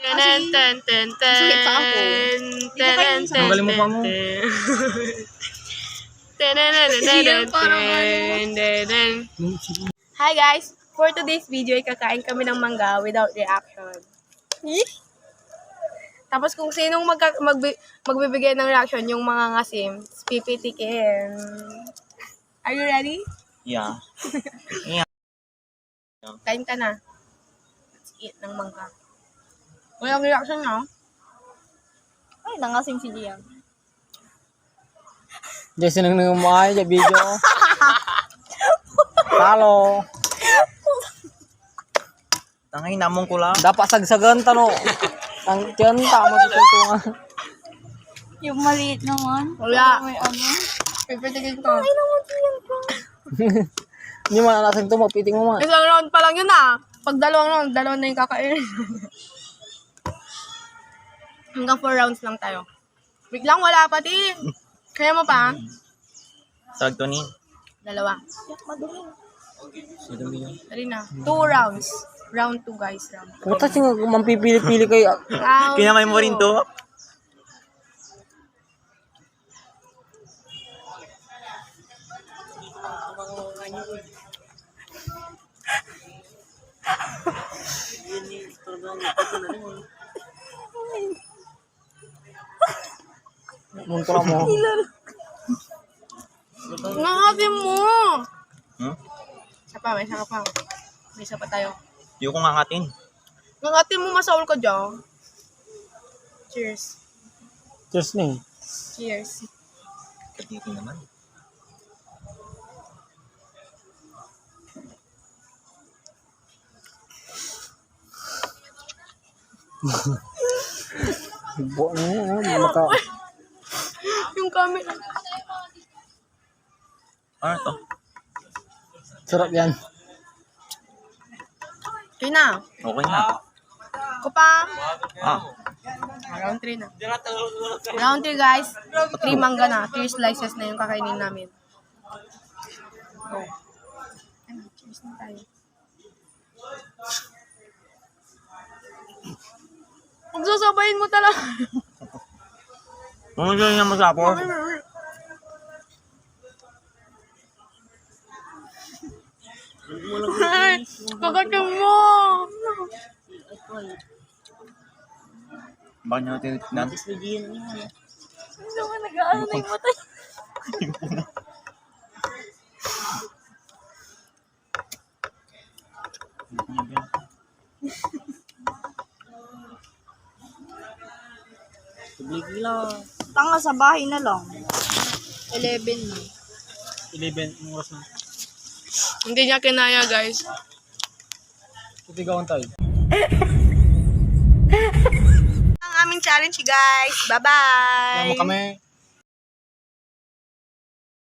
Sweet pa ako. Tanggalin mo pa mo. Hi guys! For today's video, kakain kami ng mangga without reaction. Tapos kung sinong magbibigay ng reaction, yung mga ngasim, pipitikin. Are you ready? Yeah. Kain ka na. Let's eat ng mangga. Walang reaction na. Ay, nangasing si Liam. Diyan sinang nangamay sa video. Halo. Tangay namong ko lang. Dapat sagsagan tano. Ang tiyan tama sa tuntungan. Yung maliit naman. Wala. May ano. Pipitikin ko. Ay, naman siya ko. Hindi man alasang ito, magpiting mo man. Isang round pa lang yun ah. Pag dalawang round, dalawa na yung kakain. Hanggang 4 rounds lang tayo. Wait lang, wala pati. Kaya mo pa? Sarag to ni. Dalawa. Madumi. Dali na. 2 rounds. Round 2 guys. Round 2. Puta siya mampipili-pili kayo. Round Kinamay mo rin to? Muntura mo. Nangatin mo! Hmm? Isa pa, may isa ka pa. May isa pa tayo. Hindi ko ngangatin. Nangatin mo, masaul ka dyan. Cheers. Cheers ni. Cheers. Kadiri naman. Buo na maka. Yung camera. Ano to? Sarap yan. Okay na. Okay na. Ako pa. Ah. Round 3 na. Round 3 guys. 3 mangga na. 3 slices na yung kakainin namin. Oh. Ano, cheers na tayo. Pagsasabayin mo talaga. Ano dyan yung masapor? Ay, kagatin mo. Bakit nyo tinitignan? Hindi naman nag-aaral na yung matay. Tanga sa bahay na lang. 11 na. 11 oras na. Hindi niya kinaya guys. Titigawan tayo. Ang aming challenge guys. Bye-bye. Kaya mo kami.